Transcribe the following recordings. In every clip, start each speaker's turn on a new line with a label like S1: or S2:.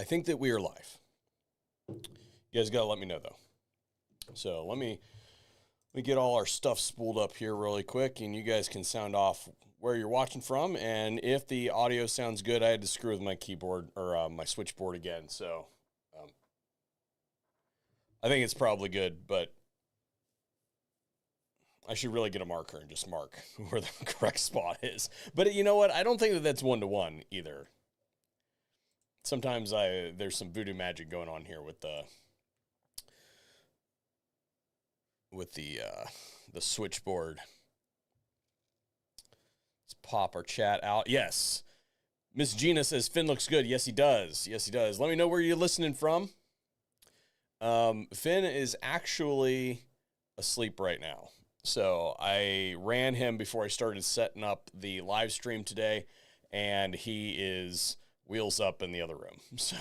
S1: I think that we are live. You guys got to let me know, though. So let me get all our stuff spooled up here really quick, and you guys can sound off where you're watching from. And if the audio sounds good, I had to screw with my keyboard or my switchboard again. So I think it's probably good, but I should really get a marker and just mark where the correct spot is. But you know what? I don't think that that's one-to-one either. Sometimes there's some voodoo magic going on here with the switchboard. Let's pop our chat out. Yes. Miss Gina says Finn looks good. Yes, he does. Yes, he does. Let me know where you're listening from. Finn is actually asleep right now. So I ran him before I started setting up the live stream today, and he is wheels up in the other room. So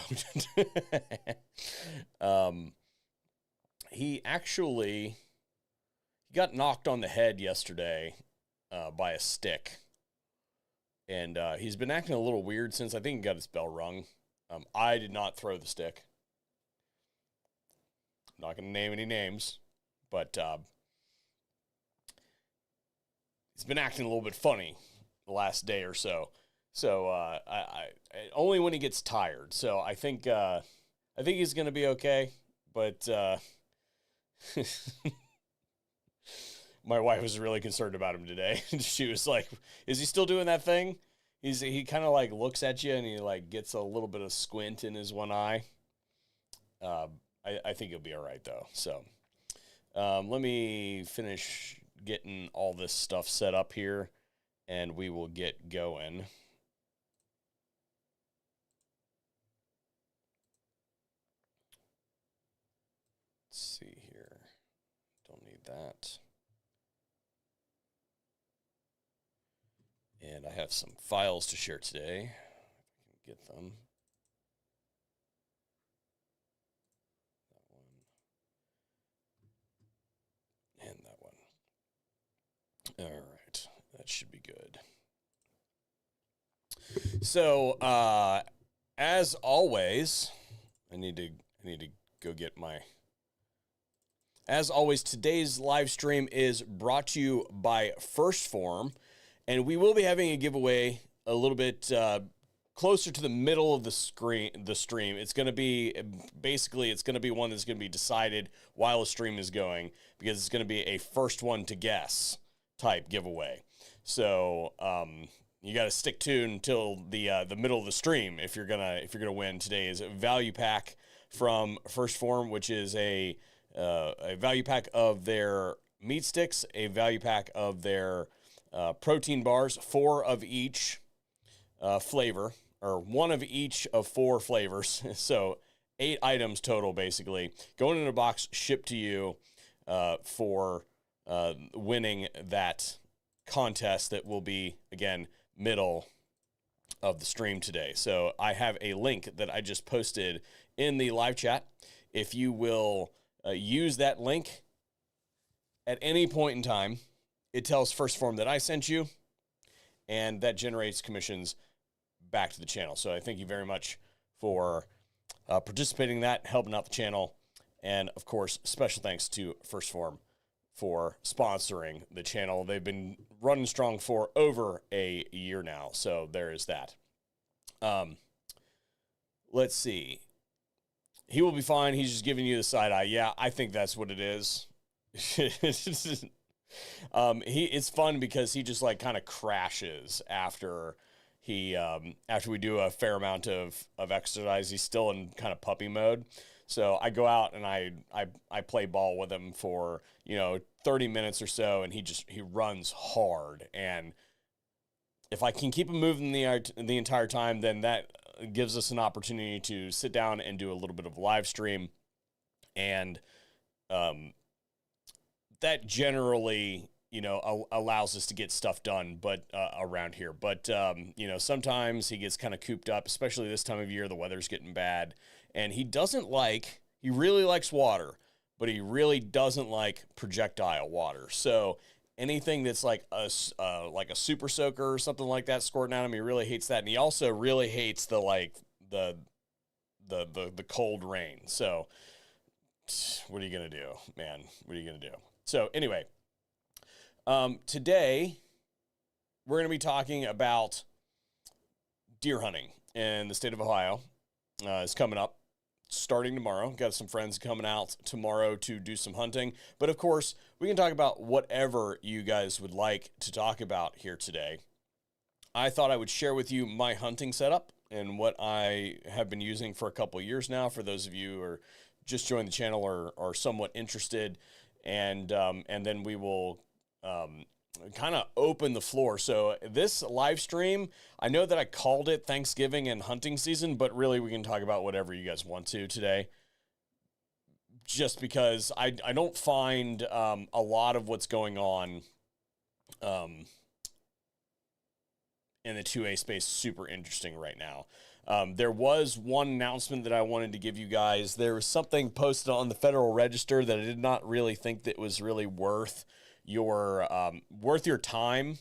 S1: he got knocked on the head yesterday by a stick, and he's been acting a little weird since. I think he got his bell rung. I did not throw the stick. I'm not going to name any names, but he's been acting a little bit funny the last day or so. So I only when he gets tired. So I think he's going to be okay. But my wife was really concerned about him today. She was like, "Is he still doing that thing?" He kind of like looks at you and he like gets a little bit of squint in his one eye. I think he'll be all right though. So let me finish getting all this stuff set up here, and we will get going. Let's see here. Don't need that. And I have some files to share today. If I can get them. That one. And that one. All right. That should be good. So, as always, I need to go get my... As always, today's live stream is brought to you by First Form, and we will be having a giveaway a little bit closer to the middle of the stream. It's going to be basically it's going to be one that's going to be decided while the stream is going, because it's going to be a first one to guess type giveaway. So you got to stick tuned until the middle of the stream if you're gonna win today's value pack from First Form, which is a value pack of their meat sticks, a value pack of their protein bars, 4 of each flavor, or 1 of each of 4 flavors. So 8 items total, basically, going in a box, shipped to you for winning that contest that will be, again, middle of the stream today. So I have a link that I just posted in the live chat. If you will use that link at any point in time, it tells First Form that I sent you, and that generates commissions back to the channel. So I thank you very much for participating in that, helping out the channel, and of course, special thanks to First Form for sponsoring the channel. They've been running strong for over a year now, so there is that. Let's see. He will be fine. He's just giving you the side eye. Yeah, I think that's what it is. It's fun because he just like kind of crashes after we do a fair amount of exercise. He's still in kind of puppy mode. So I go out and I play ball with him for, 30 minutes or so, and he runs hard. And if I can keep him moving the entire time, then that gives us an opportunity to sit down and do a little bit of live stream. And that generally, allows us to get stuff done, but around here. But, sometimes he gets kind of cooped up, especially this time of year. The weather's getting bad, and he really likes water, but he really doesn't like projectile water. So anything that's like a super soaker or something like that squirting at him, he really hates that. And he also really hates the the cold rain. So what are you going to do, man? What are you going to do? So anyway, today we're going to be talking about deer hunting in the state of Ohio. It's coming up, starting tomorrow. Got some friends coming out tomorrow to do some hunting. But of course, we can talk about whatever you guys would like to talk about here today. I thought I would share with you my hunting setup and what I have been using for a couple of years now. For those of you who are just joined the channel or are somewhat interested, and then we will kind of open the floor. So this live stream, I know that I called it Thanksgiving and hunting season, but really we can talk about whatever you guys want to today. Just because I don't find a lot of what's going on in the 2A space super interesting right now. There was one announcement that I wanted to give you guys. There was something posted on the Federal Register that I did not really think that was really worth your time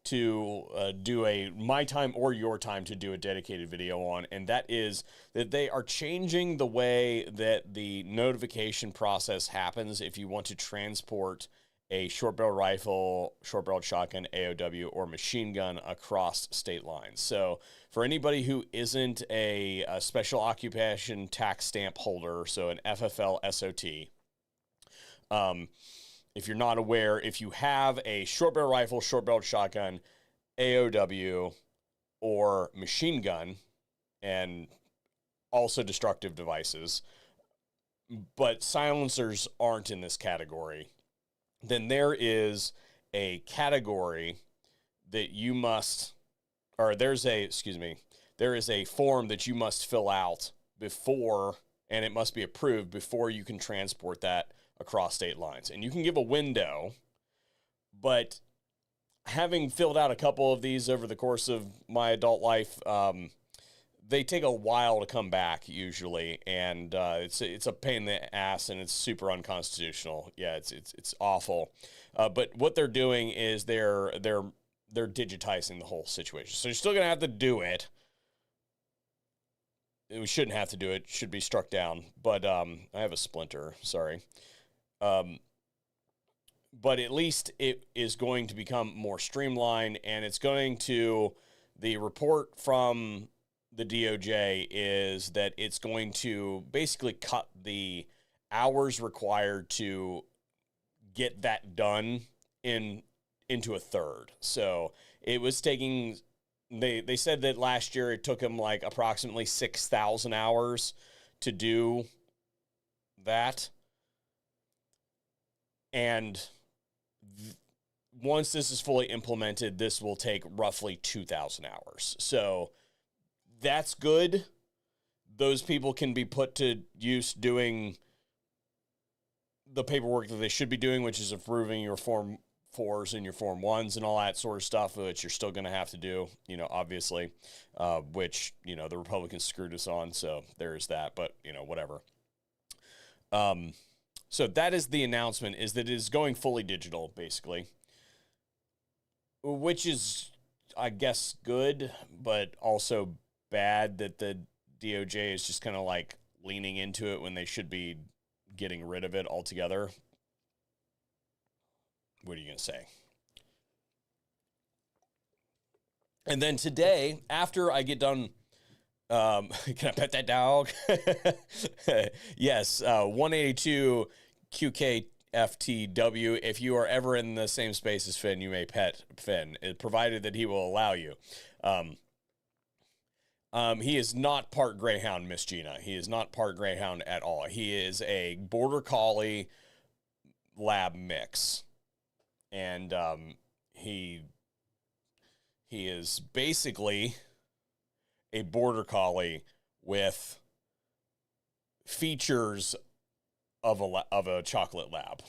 S1: to do my time or your time to do a dedicated video on, and that is that they are changing the way that the notification process happens if you want to transport a short-barrel rifle, short-barreled shotgun, AOW, or machine gun across state lines. So for anybody who isn't a special occupation tax stamp holder, so an FFL SOT, if you're not aware, if you have a short-barrel rifle, short-barreled shotgun, AOW, or machine gun, and also destructive devices, but silencers aren't in this category, then there is a category that you must, or there is a form that you must fill out before, and it must be approved before you can transport that across state lines. And you can give a window, but having filled out a couple of these over the course of my adult life, they take a while to come back usually, and it's a pain in the ass, and it's super unconstitutional. Yeah, it's awful. But what they're doing is they're digitizing the whole situation. So you're still gonna have to do it. We shouldn't have to do it. Should be struck down. But I have a splinter. Sorry. But at least it is going to become more streamlined, and it's going to, the report from the DOJ is that it's going to basically cut the hours required to get that done into a third. So it was taking, they said that last year it took them like approximately 6,000 hours to do that. And once this is fully implemented, this will take roughly 2,000 hours. So that's good. Those people can be put to use doing the paperwork that they should be doing, which is approving your Form 4s and your Form 1s and all that sort of stuff, which you're still going to have to do, obviously, which, the Republicans screwed us on. So there's that, but, whatever. So that is the announcement, is that it is going fully digital, basically, which is, I guess, good, but also bad that the DOJ is just kind of like leaning into it when they should be getting rid of it altogether. What are you going to say? And then today, after I get done, can I pet that dog? Yes, 182 QKFTW. If you are ever in the same space as Finn, you may pet Finn, provided that he will allow you. He is not part Greyhound, Miss Gina. He is not part Greyhound at all. He is a Border Collie lab mix. And he is basically a Border Collie with features of a chocolate lab.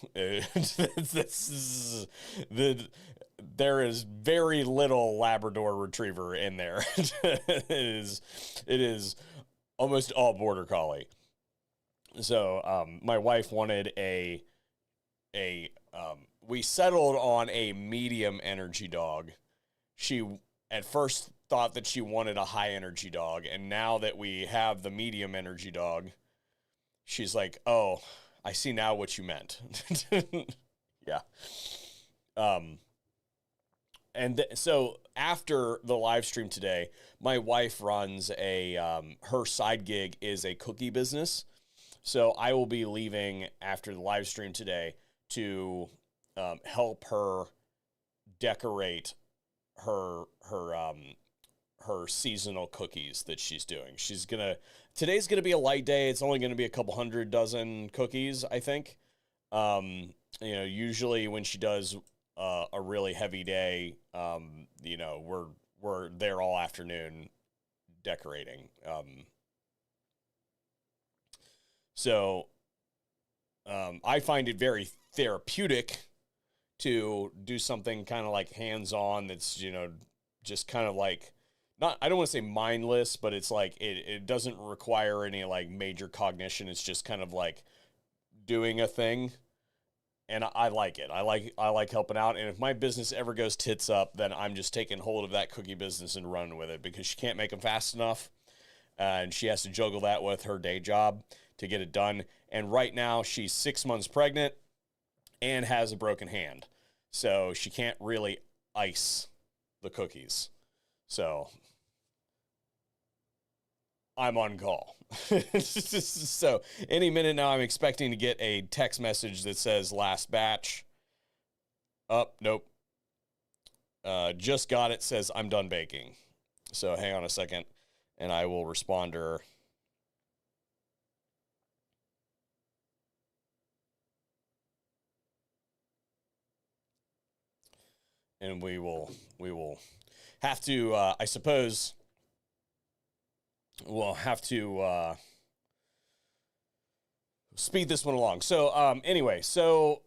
S1: There is very little Labrador Retriever in there. It is almost all Border Collie. So my wife wanted we settled on a medium energy dog. She at first thought that she wanted a high energy dog, and now that we have the medium energy dog, she's like, oh, I see now what you meant. Yeah. So after the live stream today, my wife runs her side gig is a cookie business. So I will be leaving after the live stream today to help her decorate her seasonal cookies that she's doing. Today's gonna be a light day. It's only gonna be a couple hundred dozen cookies, I think. Usually when she does a really heavy day, we're there all afternoon decorating. I find it very therapeutic to do something kind of like hands-on that's, just kind of like, I don't want to say mindless, but it's like, it doesn't require any like major cognition. It's just kind of like doing a thing. And I like it. I like helping out. And if my business ever goes tits up, then I'm just taking hold of that cookie business and running with it, because she can't make them fast enough. And she has to juggle that with her day job to get it done. And right now she's 6 months pregnant and has a broken hand. So she can't really ice the cookies. So I'm on call. So any minute now, I'm expecting to get a text message that says last batch. Nope. Just got it. Says I'm done baking. So hang on a second and I will respond to her. And we will have to, I suppose, we'll have to speed this one along. So anyway, so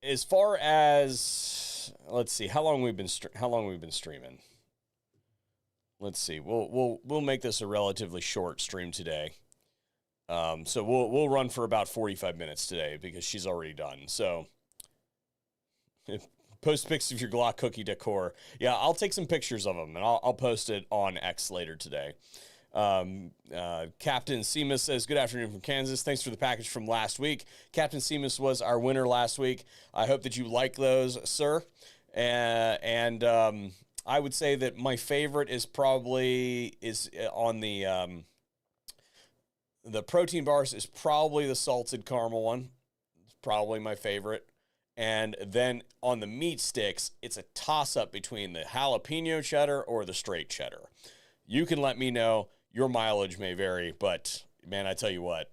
S1: as far as, let's see, how long we've been streaming. Let's see. We'll make this a relatively short stream today. So we'll run for about 45 minutes today because she's already done. So post pics of your Glock cookie decor. Yeah, I'll take some pictures of them and I'll post it on X later today. Captain Seamus says, good afternoon from Kansas. Thanks for the package from last week. Captain Seamus was our winner last week. I hope that you like those, sir. And I would say that my favorite is probably on the protein bars is probably the salted caramel one. It's probably my favorite. And then on the meat sticks, it's a toss-up between the jalapeno cheddar or the straight cheddar. You can let me know. Your mileage may vary, but, man, I tell you what,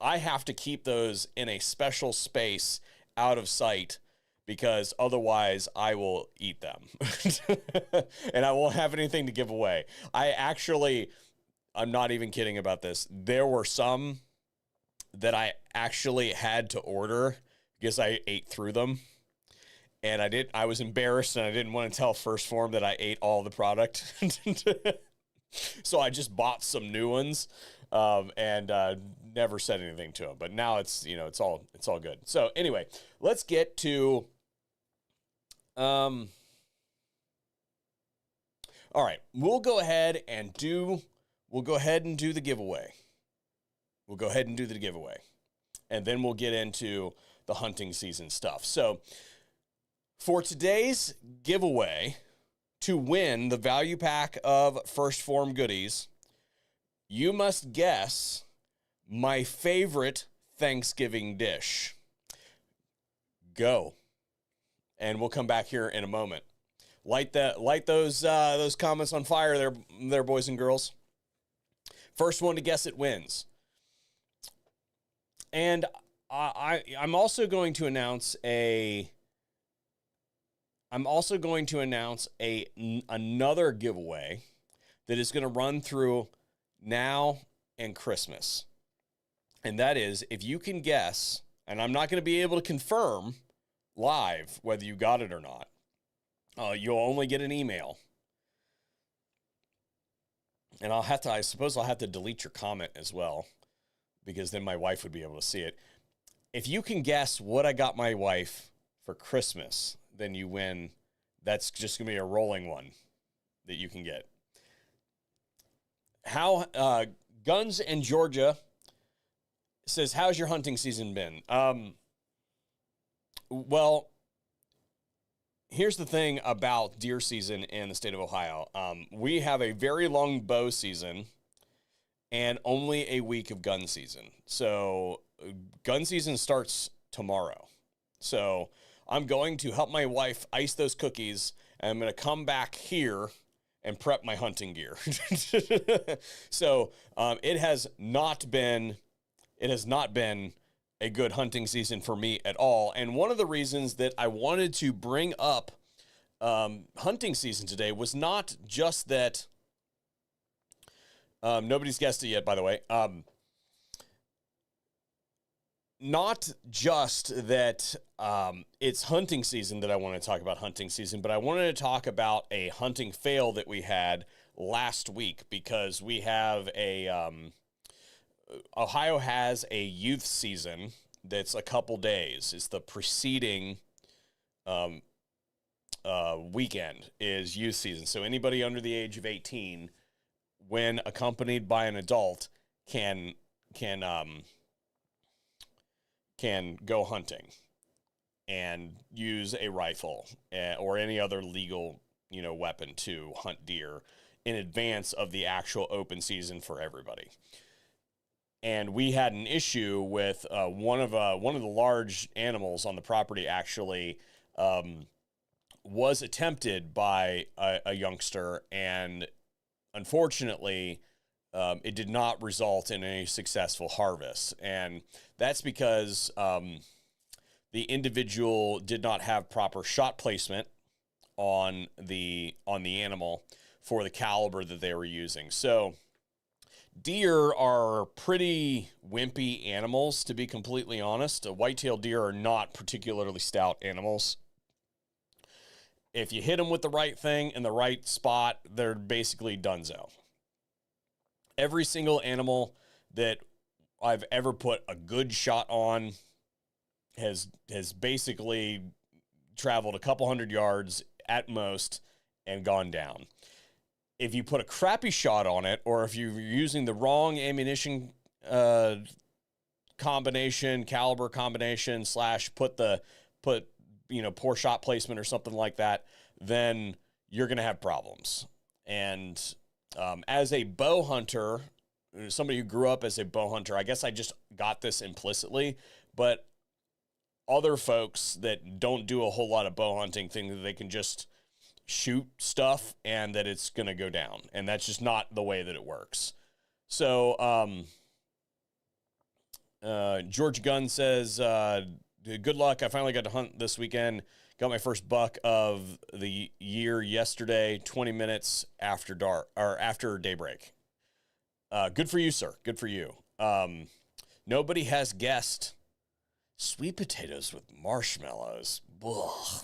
S1: I have to keep those in a special space out of sight because otherwise I will eat them. And I won't have anything to give away. I'm not even kidding about this. There were some that I actually had to order because I ate through them. And I was embarrassed and I didn't want to tell First Form that I ate all the product. So I just bought some new ones and never said anything to them. But now it's all good. So anyway, let's get to all right, we'll go ahead and do the giveaway. And then we'll get into the hunting season stuff. So for today's giveaway, to win the value pack of First Form goodies, you must guess my favorite Thanksgiving dish. Go. And we'll come back here in a moment. Light those comments on fire there, boys and girls. First one to guess it wins. And I'm also going to announce another giveaway that is going to run through now and Christmas. And that is, if you can guess, and I'm not going to be able to confirm live whether you got it or not. You'll only get an email. And I suppose I'll have to delete your comment as well, because then my wife would be able to see it. If you can guess what I got my wife for Christmas, then you win. That's just going to be a rolling one. that you can get. How Guns in Georgia says, how's your hunting season been? Well, here's the thing about deer season in the state of Ohio. We have a very long bow season and only a week of gun season. So gun season starts tomorrow. So I'm going to help my wife ice those cookies, and I'm going to come back here and prep my hunting gear. So it has not been a good hunting season for me at all. And one of the reasons that I wanted to bring up hunting season today was not just that nobody's guessed it yet, by the way. Not just that it's hunting season that I want to talk about hunting season, but I wanted to talk about a hunting fail that we had last week, because we have Ohio has a youth season that's a couple days. It's the preceding weekend is youth season. So anybody under the age of 18, when accompanied by an adult, can go hunting and use a rifle or any other legal, weapon to hunt deer in advance of the actual open season for everybody. And we had an issue with one of the large animals on the property actually was attempted by a youngster, and unfortunately, it did not result in a successful harvest. And that's because the individual did not have proper shot placement on the animal for the caliber that they were using. So deer are pretty wimpy animals, to be completely honest. White-tailed deer are not particularly stout animals. If you hit them with the right thing in the right spot, they're basically donezo. Every single animal that I've ever put a good shot on has basically traveled a couple hundred yards at most and gone down. If you put a crappy shot on it, or if you're using the wrong ammunition combination, caliber combination, / put poor shot placement or something like that, then you're going to have problems. And as a bow hunter, somebody who grew up as a bow hunter, I guess I just got this implicitly, but other folks that don't do a whole lot of bow hunting think that they can just shoot stuff and that it's going to go down. And that's just not the way that it works. So, George Gunn says, good luck. I finally got to hunt this weekend. Got my first buck of the year yesterday, 20 minutes after dark, or after daybreak. Good for you, sir. Good for you. Nobody has guessed sweet potatoes with marshmallows. Ugh.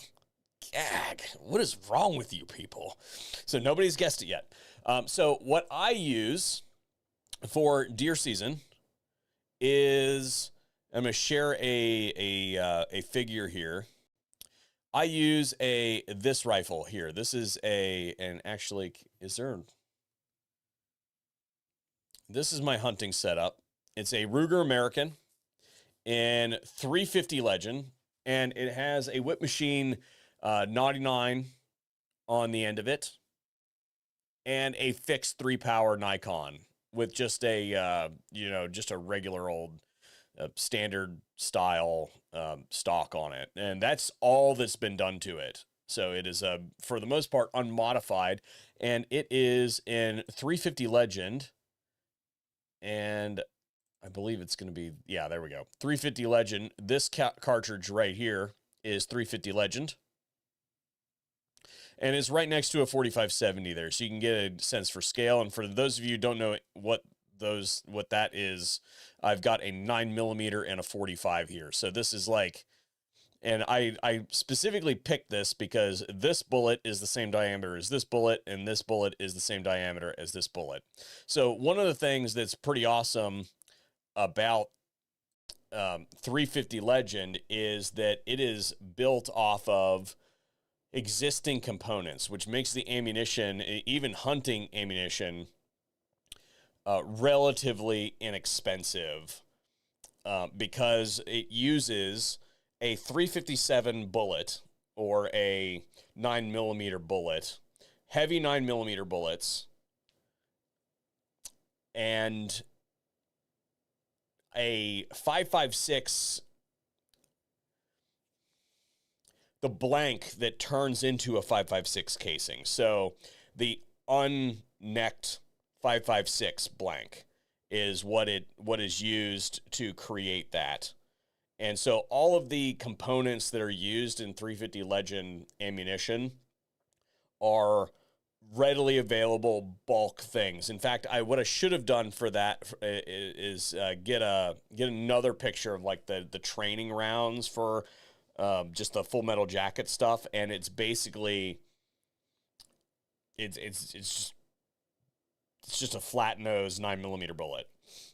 S1: Gag. What is wrong with you people? So nobody's guessed it yet. So what I use for deer season is, I'm going to share a figure here. I use this rifle here. This is this is my hunting setup. It's a Ruger American in 350 Legend, and it has a whip machine 99 on the end of it, and a fixed 3-power Nikon with just a regular old standard style stock on it. And that's all that's been done to it. So it is, for the most part, unmodified, and it is in 350 Legend, and I believe it's going to be, yeah, there we go. 350 Legend. This cartridge right here is 350 Legend, and it's right next to a 4570 there, so you can get a sense for scale. And for those of you who don't know what that is, I've got a 9mm and a 45 here. So this is like, and I specifically picked this because this bullet is the same diameter as this bullet, and this bullet is the same diameter as this bullet. So one of the things that's pretty awesome about 350 Legend is that it is built off of existing components, which makes the ammunition, even hunting ammunition, relatively inexpensive, because it uses a 357 bullet or a 9mm bullet, heavy 9mm bullets, and a 5.56, the blank that turns into a 5.56 casing. So the unnecked 5.56 blank is what is used to create that. And so all of the components that are used in 350 Legend ammunition are readily available bulk things. In fact, what I should have done for that is get another picture of like the training rounds for just the Full Metal Jacket stuff, and it's basically it's just a flat nose 9mm bullet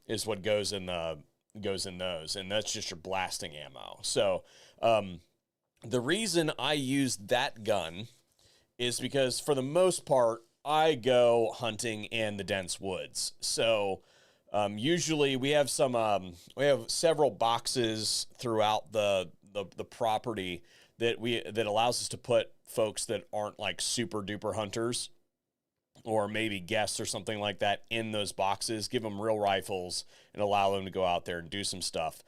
S1: is what goes in those, and that's just your blasting ammo. So the reason I use that gun is because for the most part I go hunting in the dense woods. So usually we have several boxes throughout the property that allows us to put folks that aren't like super duper hunters or maybe guests or something like that in those boxes, give them real rifles and allow them to go out there and do some stuff.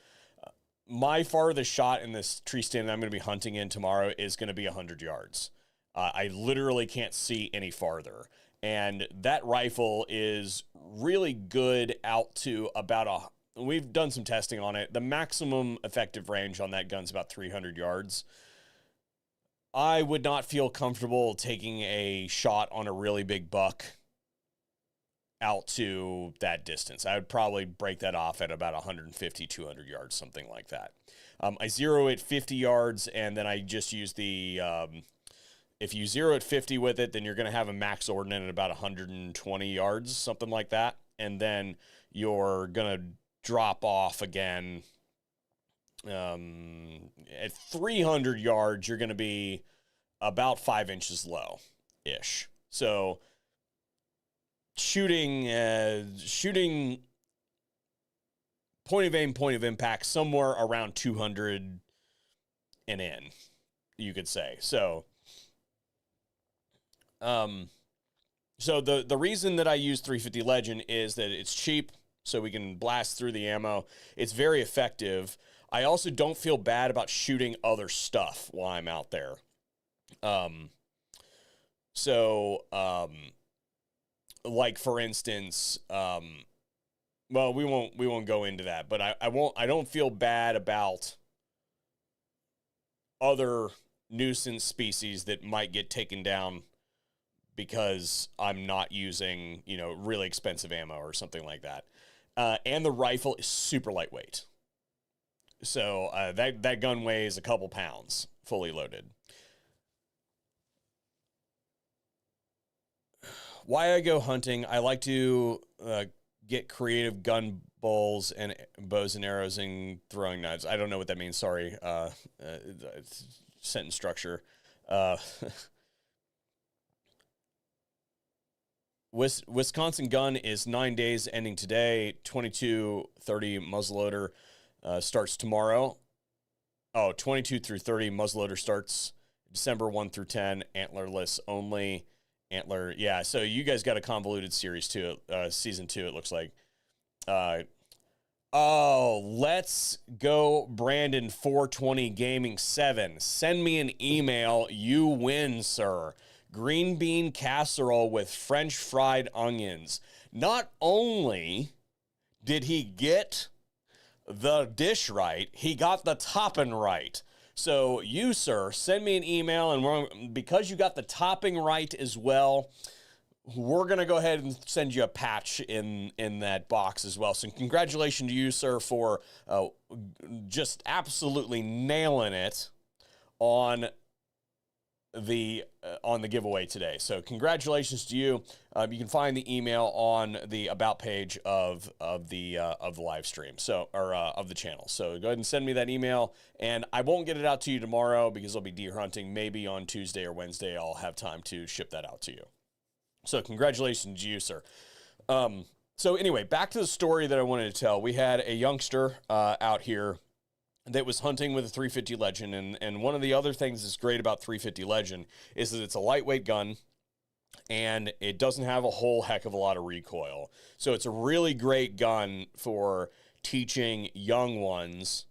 S1: My farthest shot in this tree stand that I'm going to be hunting in tomorrow is going to be 100 yards. I literally can't see any farther. And that rifle is really good out to about we've done some testing on it. The maximum effective range on that gun's about 300 yards. I would not feel comfortable taking a shot on a really big buck out to that distance. I would probably break that off at about 150, 200 yards, something like that. I zero at 50 yards, and then I just use the, if you zero at 50 with it, then you're going to have a max ordnance at about 120 yards, something like that. And then you're going to drop off again. At 300 yards, you're going to be about 5 inches low-ish. So shooting point of aim, point of impact, somewhere around 200 and in, you could say. So, so the reason that I use 350 Legend is that it's cheap, so we can blast through the ammo. It's very effective. I also don't feel bad about shooting other stuff while I'm out there. Like for instance, well, we won't go into that, but I don't feel bad about other nuisance species that might get taken down because I'm not using, really expensive ammo or something like that. And the rifle is super lightweight. So that gun weighs a couple pounds, fully loaded. Why I go hunting, I like to get creative gun bows and arrows and throwing knives. I don't know what that means, sorry. Sentence structure. Wisconsin gun is 9 days ending today. 22-30 muzzleloader starts tomorrow. 22 through 30 muzzleloader starts December 1 through 10. Antlerless only. Antler, yeah. So you guys got a convoluted series too. Season 2, it looks like. Let's go, Brandon 420 Gaming 7. Send me an email. You win, sir. Green bean casserole with French fried onions. Not only did he get the dish right, he got the topping right. So you, sir, send me an email, and because you got the topping right as well, we're going to go ahead and send you a patch in that box as well. So congratulations to you, sir, for just absolutely nailing it on the on the giveaway today. So congratulations to you. You can find the email on the about page of the live stream, of the channel. So go ahead and send me that email, and I won't get it out to you tomorrow because I'll be deer hunting. Maybe on Tuesday or Wednesday I'll have time to ship that out to you. So congratulations to you, sir. So anyway, back to the story that I wanted to tell. We had a youngster out here that was hunting with a 350 Legend, and one of the other things that's great about 350 Legend is that it's a lightweight gun, and it doesn't have a whole heck of a lot of recoil. So it's a really great gun for teaching young ones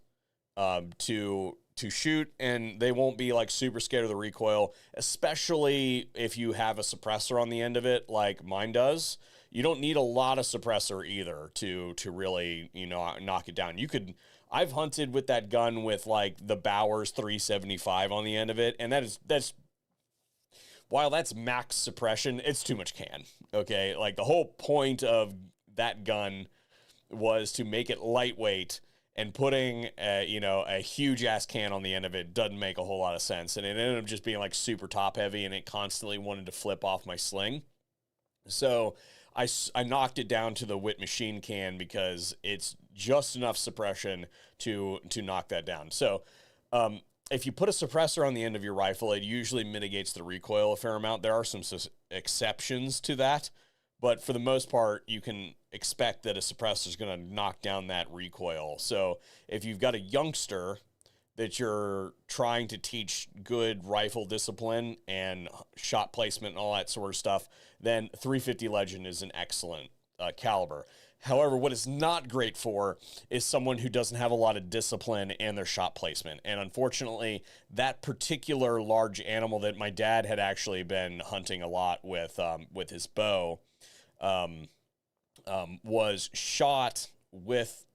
S1: to shoot, and they won't be like super scared of the recoil, especially if you have a suppressor on the end of it like mine does. You don't need a lot of suppressor either to really, knock it down. I've hunted with that gun with like the Bowers 375 on the end of it, and while that's max suppression, it's too much can. Okay, like the whole point of that gun was to make it lightweight, and putting a huge ass can on the end of it doesn't make a whole lot of sense, and it ended up just being like super top heavy, and it constantly wanted to flip off my sling. So I knocked it down to the Wit machine can because it's just enough suppression to knock that down. So if you put a suppressor on the end of your rifle, it usually mitigates the recoil a fair amount. There are some exceptions to that, but for the most part, you can expect that a suppressor is going to knock down that recoil. So if you've got a youngster that you're trying to teach good rifle discipline and shot placement and all that sort of stuff, then 350 Legend is an excellent caliber. However, what it's not great for is someone who doesn't have a lot of discipline and their shot placement. And unfortunately, that particular large animal that my dad had actually been hunting a lot with his bow was shot with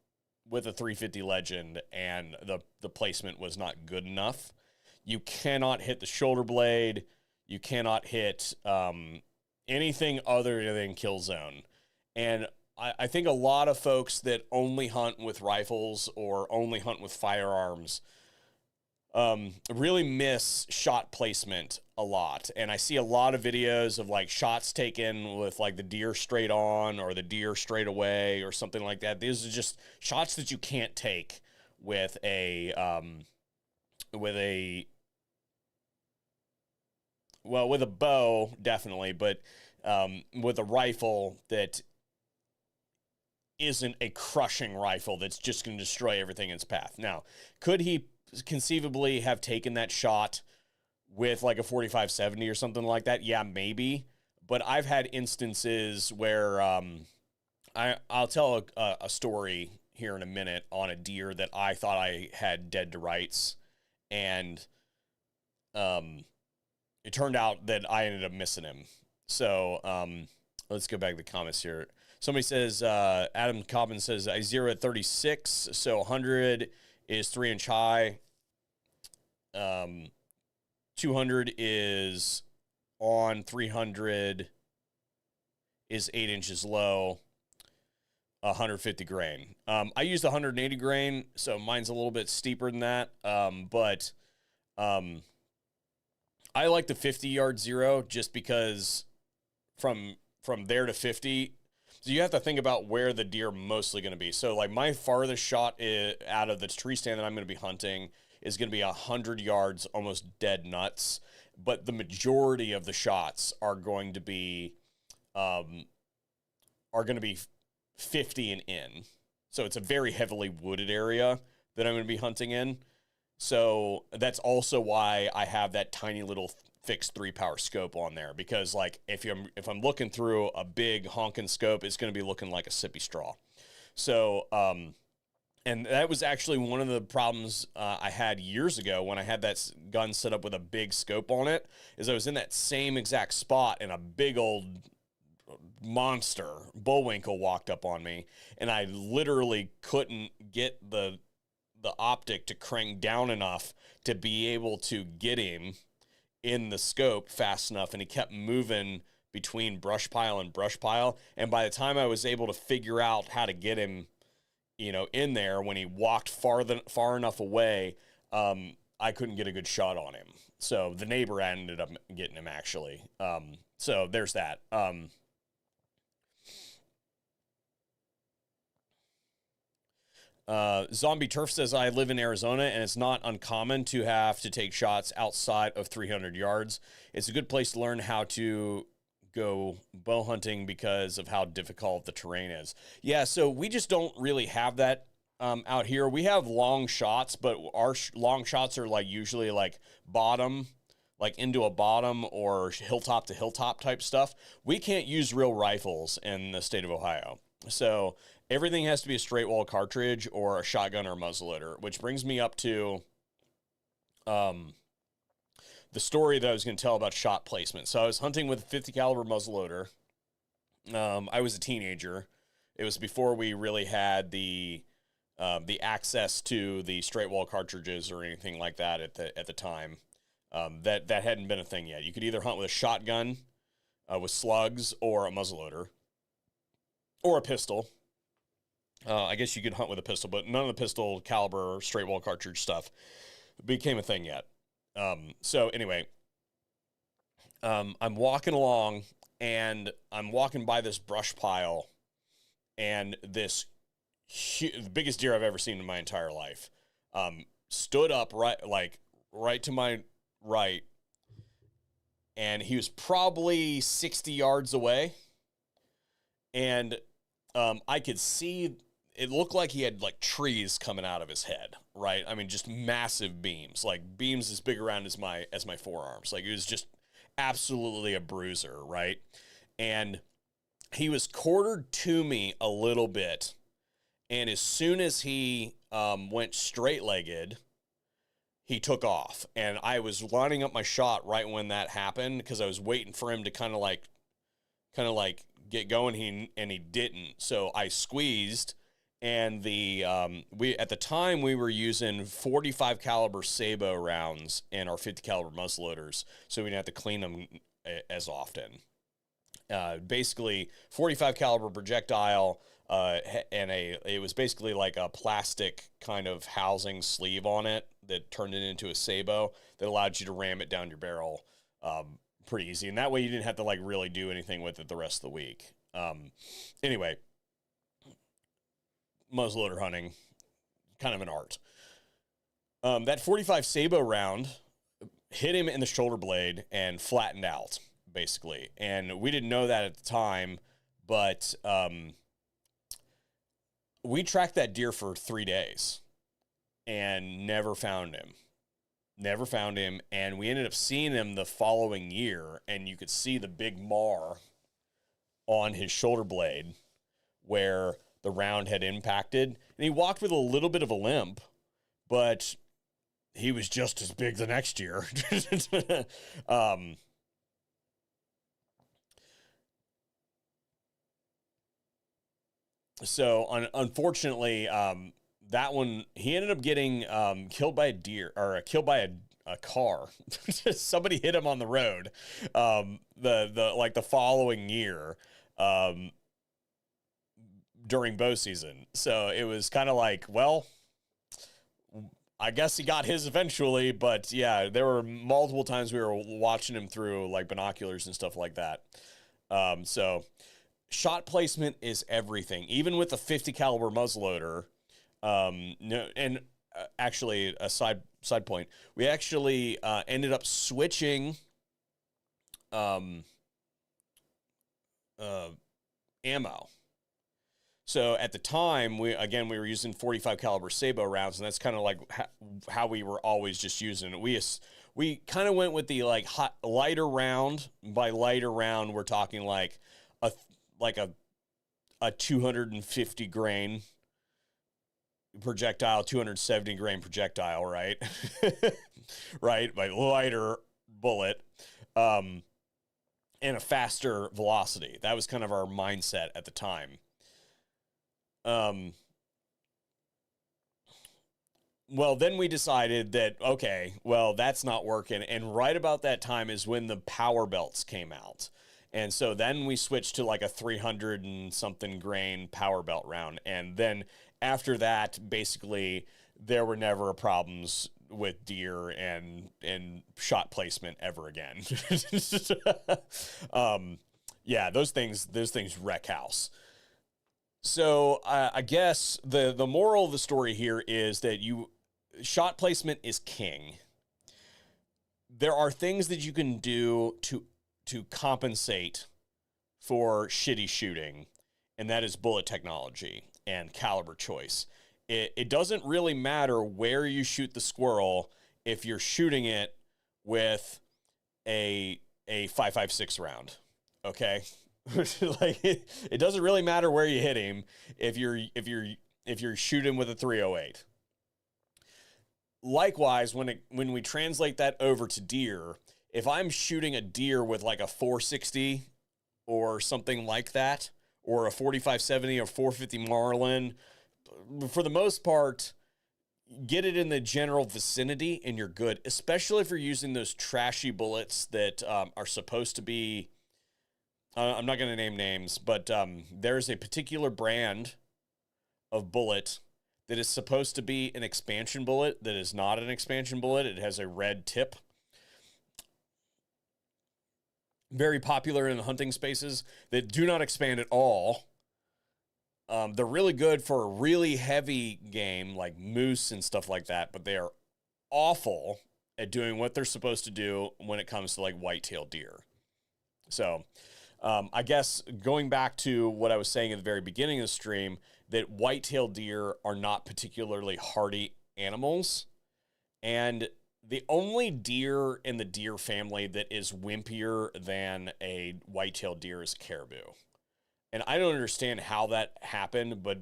S1: a 350 Legend, and the placement was not good enough. You cannot hit the shoulder blade. You cannot hit anything other than kill zone. And I think a lot of folks that only hunt with rifles or only hunt with firearms really miss shot placement a lot. And I see a lot of videos of like shots taken with like the deer straight on or the deer straight away or something like that. These are just shots that you can't take with a bow, definitely, but with a rifle that isn't a crushing rifle that's just going to destroy everything in its path. Now, could he conceivably have taken that shot with like a 45-70 or something like that? Yeah, maybe. But I've had instances where I'll tell a story here in a minute on a deer that I thought I had dead to rights, and it turned out that I ended up missing him. So let's go back to the comments here. Somebody says, Adam Cobbin says, I zero at 36, so 100 is 3-inch high. 200 is on, 300 is 8 inches low, 150 grain. I used 180 grain, so mine's a little bit steeper than that. But I like the 50-yard zero just because from there to 50, so you have to think about where the deer mostly going to be. So like my farthest shot out of the tree stand that I'm going to be hunting is going to be 100 yards, almost dead nuts. But the majority of the shots are going to be 50 and in. So it's a very heavily wooded area that I'm going to be hunting in. So that's also why I have that tiny little fixed 3-power scope on there, because like if I'm looking through a big honking scope, it's going to be looking like a sippy straw. So and that was actually one of the problems I had years ago when I had that gun set up with a big scope on it, is I was in that same exact spot and a big old monster bullwinkle walked up on me, and I literally couldn't get the optic to crank down enough to be able to get him in the scope fast enough, and he kept moving between brush pile and brush pile. And by the time I was able to figure out how to get him, in there, when he walked far enough away, I couldn't get a good shot on him. So the neighbor ended up getting him, actually. So there's that. Zombie Turf says, I live in Arizona, and it's not uncommon to have to take shots outside of 300 yards. It's a good place to learn how to go bow hunting because of how difficult the terrain is. Yeah, so we just don't really have that out here. We have long shots, but our long shots are like usually like bottom, like into a bottom or hilltop to hilltop type stuff. We can't use real rifles in the state of Ohio. So everything has to be a straight wall cartridge or a shotgun or muzzleloader, which brings me up to the story that I was going to tell about shot placement. So I was hunting with a 50 caliber muzzleloader. I was a teenager. It was before we really had the access to the straight wall cartridges or anything like that at the time. That hadn't been a thing yet. You could either hunt with a shotgun with slugs or a muzzleloader or a pistol. I guess you could hunt with a pistol, but none of the pistol caliber straight wall cartridge stuff became a thing yet. So anyway, I'm walking along and I'm walking by this brush pile, and this the biggest deer I've ever seen in my entire life, stood up right to my right, and he was probably 60 yards away, and I could see it looked like he had like trees coming out of his head, right? I mean, just massive beams, like beams as big around as my forearms. Like, it was just absolutely a bruiser, right? And he was quartered to me a little bit, and as soon as he went straight-legged, he took off. And I was lining up my shot right when that happened because I was waiting for him to kind of like get going. He didn't. So I squeezed, and we at the time we were using 45 caliber Sabo rounds in our 50 caliber muzzleloaders, so we didn't have to clean them as often. Basically 45 caliber projectile, and it was basically like a plastic kind of housing sleeve on it that turned it into a Sabo that allowed you to ram it down your barrel pretty easy. And that way you didn't have to like really do anything with it the rest of the week. Anyway, muzzleloader hunting, kind of an art. That 45 Sabo round hit him in the shoulder blade and flattened out, basically. And we didn't know that at the time, but we tracked that deer for 3 days and never found him. And we ended up seeing him the following year, and you could see the big mar on his shoulder blade where the round had impacted. And he walked with a little bit of a limp, but he was just as big the next year. So unfortunately, that one, he ended up getting killed by a deer, or killed by a car. Somebody hit him on the road the following year during bow season. So it was kind of like, well, I guess he got his eventually, but yeah, there were multiple times we were watching him through like binoculars and stuff like that. So shot placement is everything, even with a 50 caliber muzzleloader. Actually, a side point, we actually ended up switching ammo. So at the time, we were using 45 caliber Sabo rounds, and that's kind of like how we were always just using it. We kind of went with the like lighter round. By lighter round, we're talking like a 250 grain projectile, 270 grain projectile, right? Right, by lighter bullet, and a faster velocity. That was kind of our mindset at the time. Well, then we decided that, okay, well, that's not working. And right about that time is when the power belts came out. And so then we switched to like a 300 and something grain power belt round. And then after that, basically, there were never problems with deer and shot placement ever again. Yeah, those things wreck house. So I guess the moral of the story here is that shot placement is king. There are things that you can do to compensate for shitty shooting, and that is bullet technology and caliber choice. It doesn't really matter where you shoot the squirrel if you're shooting it with a 5.56 round. Okay. Like it doesn't really matter where you hit him if you're shooting with a 308. Likewise, when we translate that over to deer, if I'm shooting a deer with like a 460 or something like that, or a 4570 or 450 Marlin, for the most part, get it in the general vicinity and you're good, especially if you're using those trashy bullets that are supposed to be, I'm not going to name names, but there's a particular brand of bullet that is supposed to be an expansion bullet that is not an expansion bullet. It has a red tip. Very popular in the hunting spaces that do not expand at all. They're really good for a really heavy game like moose and stuff like that, but they are awful at doing what they're supposed to do when it comes to like white-tailed deer. So I guess going back to what I was saying at the very beginning of the stream, that white-tailed deer are not particularly hardy animals. And the only deer in the deer family that is wimpier than a white-tailed deer is caribou. And I don't understand how that happened, but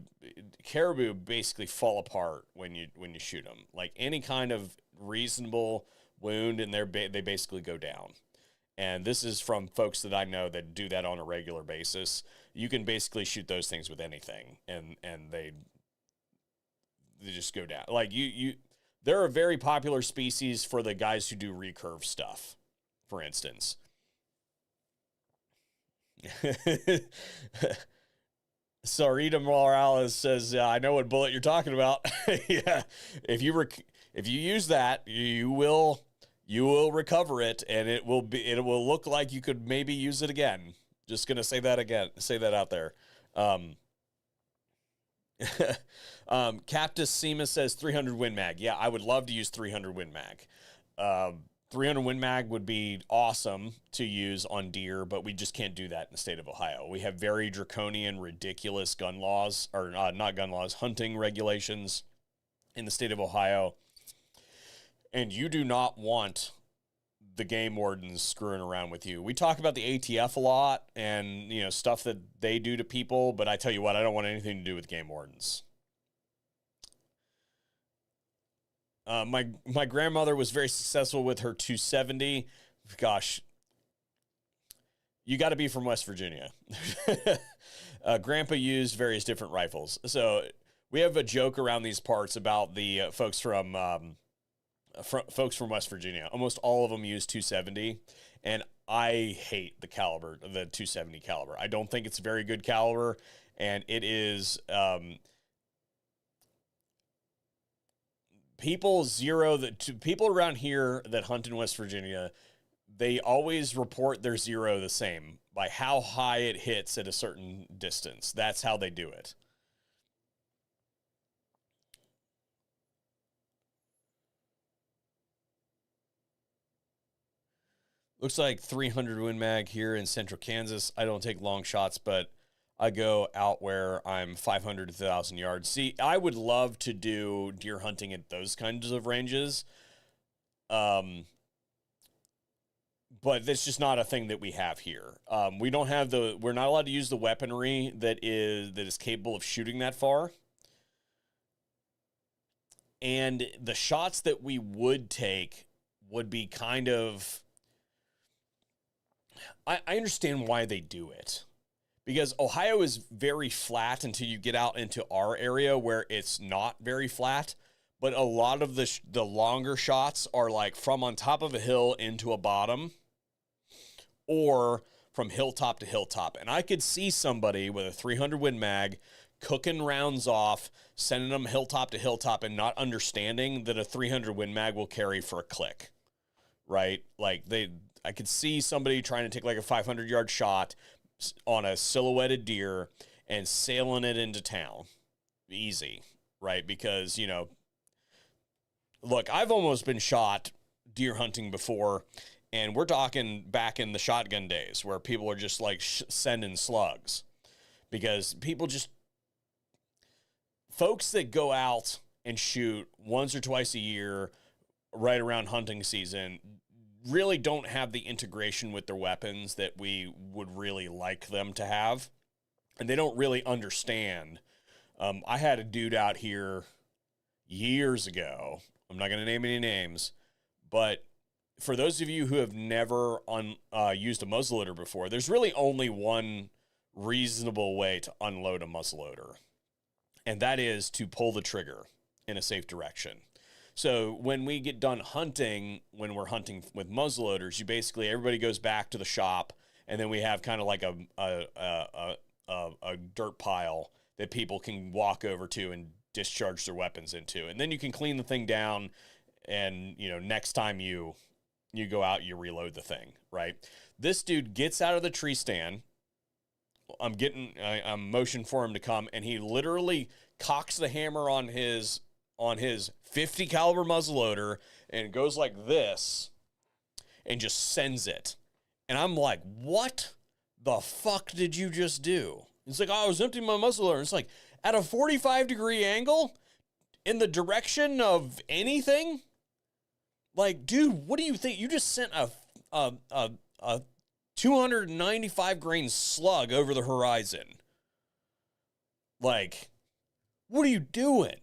S1: caribou basically fall apart when you shoot them. Like any kind of reasonable wound, and they basically go down. And this is from folks that I know that do that on a regular basis. You can basically shoot those things with anything, and they just go down. Like they're a very popular species for the guys who do recurve stuff, for instance. Sarita Morales says, "I know what bullet you're talking about." Yeah, if you use that, you will recover it, and it will look like you could maybe use it again. Just gonna say that again. Say that out there. Captus Sema says 300 Win Mag. Yeah, I would love to use 300 Win Mag. 300 Win Mag would be awesome to use on deer, but we just can't do that in the state of Ohio. We have very draconian, ridiculous gun laws, or not gun laws, hunting regulations in the state of Ohio. And you do not want the game wardens screwing around with you. We talk about the ATF a lot and, stuff that they do to people, but I tell you what, I don't want anything to do with game wardens. My grandmother was very successful with her 270. Gosh, you got to be from West Virginia. Grandpa used various different rifles. So we have a joke around these parts about the folks from West Virginia. Almost all of them use 270, and I hate the caliber, the 270 caliber. I don't think it's a very good caliber, and it is people around here that hunt in West Virginia, they always report their zero the same by how high it hits at a certain distance. That's how they do it. Looks like 300 Win Mag here in central Kansas. I don't take long shots, but I go out where I'm 500 to 1,000 yards. See, I would love to do deer hunting at those kinds of ranges. But that's just not a thing that we have here. We're not allowed to use the weaponry that is capable of shooting that far. And the shots that we would take would be kind of, I understand why they do it. Because Ohio is very flat until you get out into our area where it's not very flat. But a lot of the longer shots are like from on top of a hill into a bottom, or from hilltop to hilltop. And I could see somebody with a 300 Win Mag cooking rounds off, sending them hilltop to hilltop, and not understanding that a 300 Win Mag will carry for a click, right? Like I could see somebody trying to take like a 500-yard shot on a silhouetted deer and sailing it into town. Easy, right? Because, you know, look, I've almost been shot deer hunting before, and we're talking back in the shotgun days where people are just like sending slugs, because folks that go out and shoot once or twice a year right around hunting season really don't have the integration with their weapons that we would really like them to have. And they don't really understand. I had a dude out here years ago. I'm not going to name any names, but for those of you who have never used a muzzleloader before, there's really only one reasonable way to unload a muzzleloader, and that is to pull the trigger in a safe direction. So when we get done hunting, when we're hunting with muzzleloaders, everybody goes back to the shop, and then we have kind of like a dirt pile that people can walk over to and discharge their weapons into. And then you can clean the thing down, and, you know, next time you go out, you reload the thing, right? This dude gets out of the tree stand. I'm motioning for him to come, and he literally cocks the hammer on his 50 caliber muzzleloader and goes like this and just sends it. And I'm like, what the fuck did you just do? It's like, oh, I was emptying my muzzleloader. It's like at a 45-degree angle in the direction of anything. Like, dude, what do you think? You just sent a 295 grain slug over the horizon. Like, what are you doing?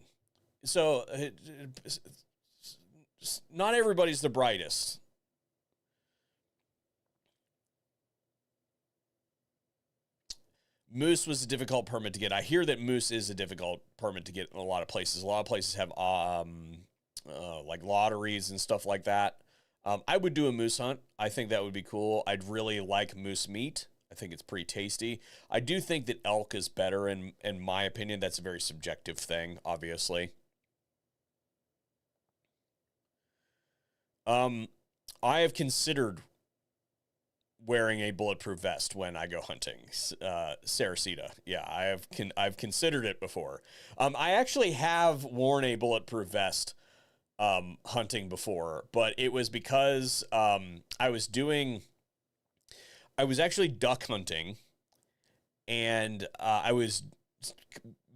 S1: So, not everybody's the brightest. Moose was a difficult permit to get. I hear that moose is a difficult permit to get in a lot of places. A lot of places have like lotteries and stuff like that. I would do a moose hunt. I think that would be cool. I'd really like moose meat. I think it's pretty tasty. I do think that elk is better, in my opinion. That's a very subjective thing, obviously. I have considered wearing a bulletproof vest when I go hunting. Saracita. Yeah, I've considered it before. I actually have worn a bulletproof vest hunting before, but it was because I was actually duck hunting, and I was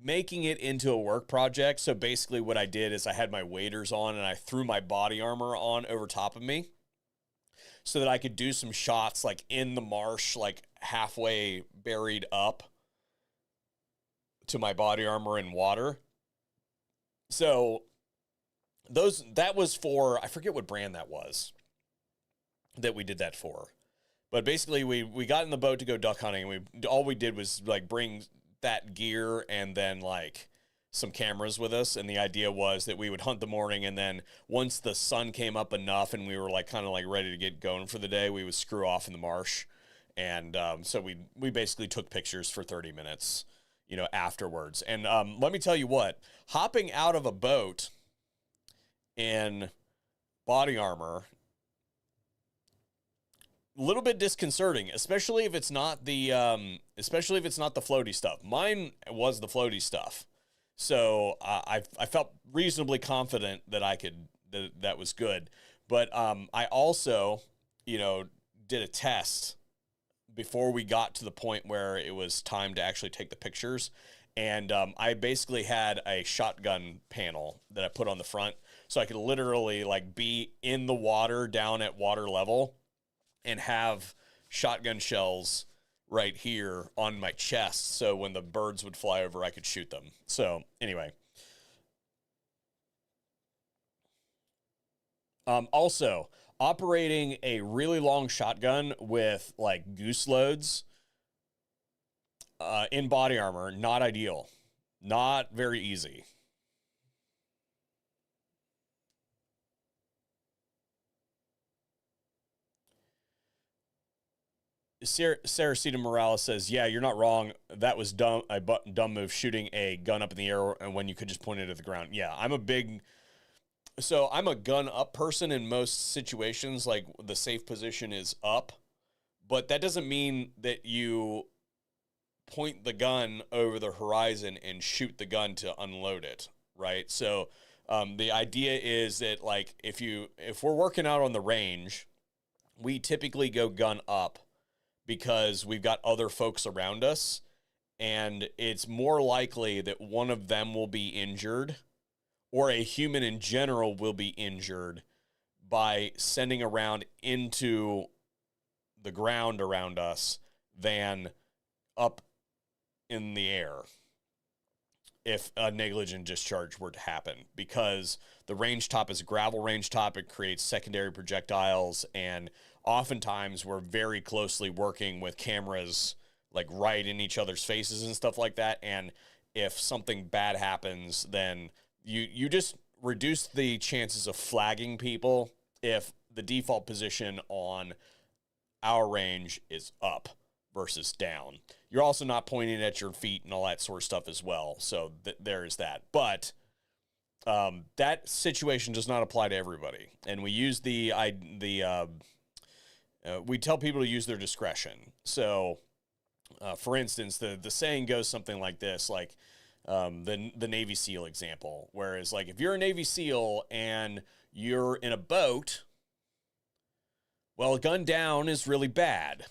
S1: making it into a work project. So basically what I did is I had my waders on, and I threw my body armor on over top of me so that I could do some shots like in the marsh, like halfway buried up to my body armor in water. So that was for, I forget what brand that was that we did that for. But basically we got in the boat to go duck hunting, and all we did was like bring that gear and then like some cameras with us. And the idea was that we would hunt the morning, and then once the sun came up enough and we were like kind of like ready to get going for the day, we would screw off in the marsh. And so we basically took pictures for 30 minutes, you know, afterwards. And let me tell you what, hopping out of a boat in body armor, a little bit disconcerting, especially if it's not the floaty stuff. Mine was the floaty stuff. So I felt reasonably confident that that was good. But I also, you know, did a test before we got to the point where it was time to actually take the pictures. And I basically had a shotgun panel that I put on the front, so I could literally like be in the water down at water level and have shotgun shells right here on my chest, so when the birds would fly over, I could shoot them. So anyway. Also, operating a really long shotgun with like goose loads in body armor, not ideal. Not very easy. Saracita Morales says, yeah, you're not wrong. That was dumb. Dumb move, shooting a gun up in the air and when you could just point it at the ground. Yeah, I'm a gun up person in most situations. Like, the safe position is up, but that doesn't mean that you point the gun over the horizon and shoot the gun to unload it, right? So the idea is that, like, if we're working out on the range, we typically go gun up because we've got other folks around us, and it's more likely that one of them will be injured, or a human in general will be injured by sending a round into the ground around us than up in the air if a negligent discharge were to happen, because the range top is a gravel range top. It creates secondary projectiles, and oftentimes we're very closely working with cameras like right in each other's faces and stuff like that. And if something bad happens, then you just reduce the chances of flagging people if the default position on our range is up versus down. You're also not pointing at your feet and all that sort of stuff as well. So there is that. But that situation does not apply to everybody. And we use we tell people to use their discretion. So for instance, the saying goes something like this, like the Navy SEAL example, whereas, like, if you're a Navy SEAL and you're in a boat, well, gun down is really bad.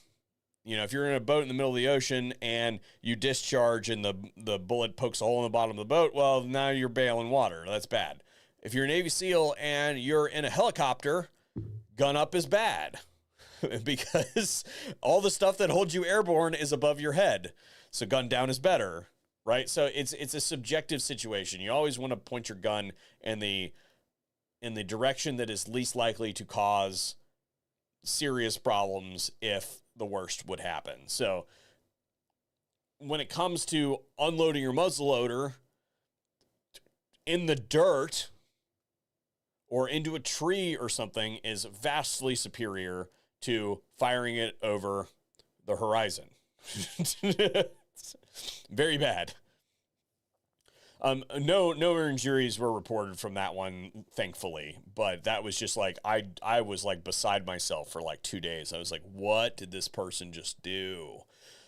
S1: You know, if you're in a boat in the middle of the ocean and you discharge and the bullet pokes a hole in the bottom of the boat, well, now you're bailing water. That's bad. If you're a Navy SEAL and you're in a helicopter, gun up is bad because all the stuff that holds you airborne is above your head. So gun down is better, right? So it's a subjective situation. You always want to point your gun in the direction that is least likely to cause serious problems if the worst would happen. So when it comes to unloading your muzzleloader in the dirt or into a tree or something is vastly superior to firing it over the horizon. Very bad. No injuries were reported from that one, thankfully, but that was just like, I was like beside myself for like 2 days. I was like, what did this person just do?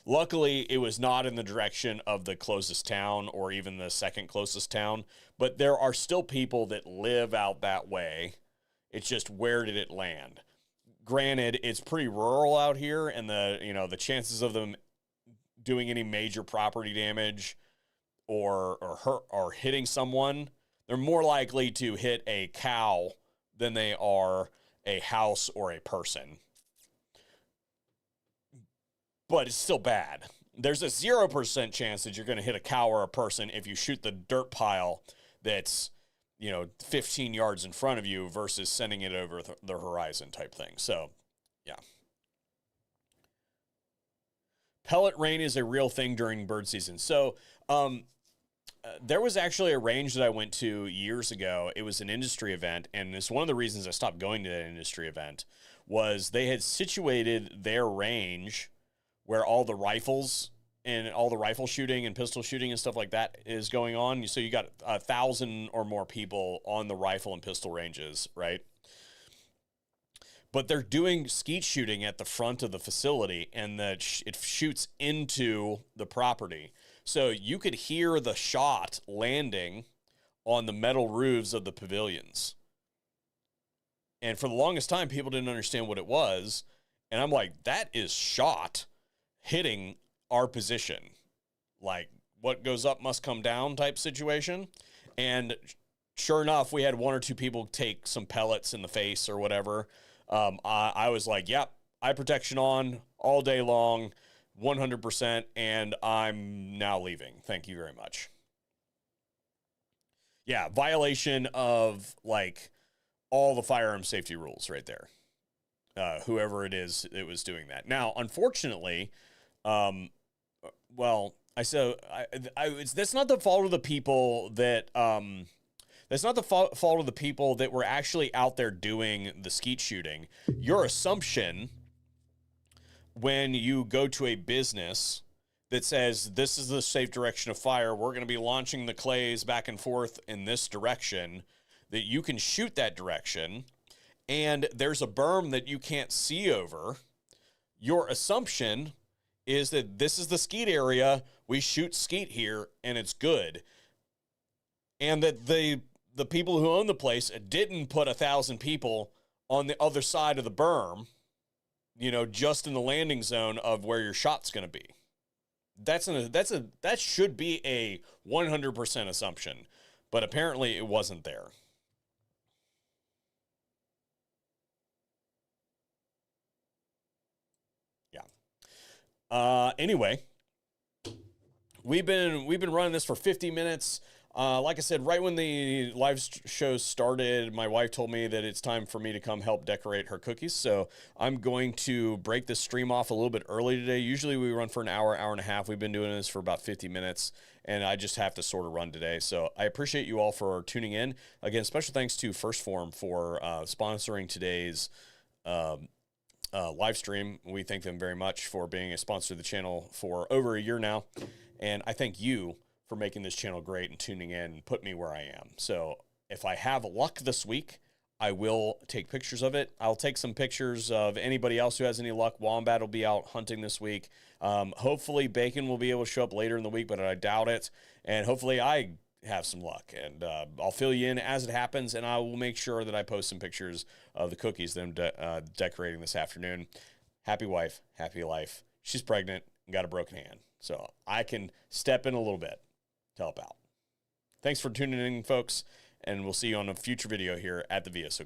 S1: Luckily, it was not in the direction of the closest town or even the second closest town, but there are still people that live out that way. It's just, where did it land? Granted, it's pretty rural out here, and the chances of them doing any major property damage or hitting someone, they're more likely to hit a cow than they are a house or a person. But it's still bad. There's a 0% chance that you're going to hit a cow or a person if you shoot the dirt pile that's 15 yards in front of you versus sending it over the horizon type thing. So, yeah. Pellet rain is a real thing during bird season. So, there was actually a range that I went to years ago. It was an industry event, and it's one of the reasons I stopped going to that industry event was they had situated their range where all the rifles and all the rifle shooting and pistol shooting and stuff like that is going on. So you got 1,000 or more people on the rifle and pistol ranges, right? But they're doing skeet shooting at the front of the facility, and it shoots into the property. So you could hear the shot landing on the metal roofs of the pavilions. And for the longest time, people didn't understand what it was. And I'm like, that is shot hitting our position. Like, what goes up must come down type situation. And sure enough, we had one or two people take some pellets in the face or whatever. I was like, yep, eye protection on all day long, 100%, and I'm now leaving. Thank you very much. Yeah, violation of, like, all the firearm safety rules right there. Whoever it is, it was doing that. Now, unfortunately, that's not the fault of the people that, that's not the fault of the people that were actually out there doing the skeet shooting. Your assumption when you go to a business that says, this is the safe direction of fire, we're going to be launching the clays back and forth in this direction, that you can shoot that direction, and there's a berm that you can't see over, your assumption is that this is the skeet area, we shoot skeet here, and it's good. And that the people who own the place didn't put 1,000 people on the other side of the berm, you know, just in the landing zone of where your shot's going to be. That should be a 100% assumption, but apparently it wasn't there. Yeah. Anyway, we've been running this for 50 minutes. Like I said, right when the live show started, my wife told me that it's time for me to come help decorate her cookies. So I'm going to break this stream off a little bit early today. Usually we run for an hour, hour and a half. We've been doing this for about 50 minutes, and I just have to sort of run today. So I appreciate you all for tuning in. Again, special thanks to First Form for sponsoring today's live stream. We thank them very much for being a sponsor of the channel for over a year now. And I thank you for making this channel great and tuning in and put me where I am. So if I have luck this week, I will take pictures of it. I'll take some pictures of anybody else who has any luck. Wombat will be out hunting this week. Hopefully Bacon will be able to show up later in the week, but I doubt it. And hopefully I have some luck, and I'll fill you in as it happens, and I will make sure that I post some pictures of the cookies that I'm decorating this afternoon. Happy wife, happy life. She's pregnant and got a broken hand, so I can step in a little bit to help out. Thanks for tuning in, folks, and we'll see you on a future video here at the VSO Gun.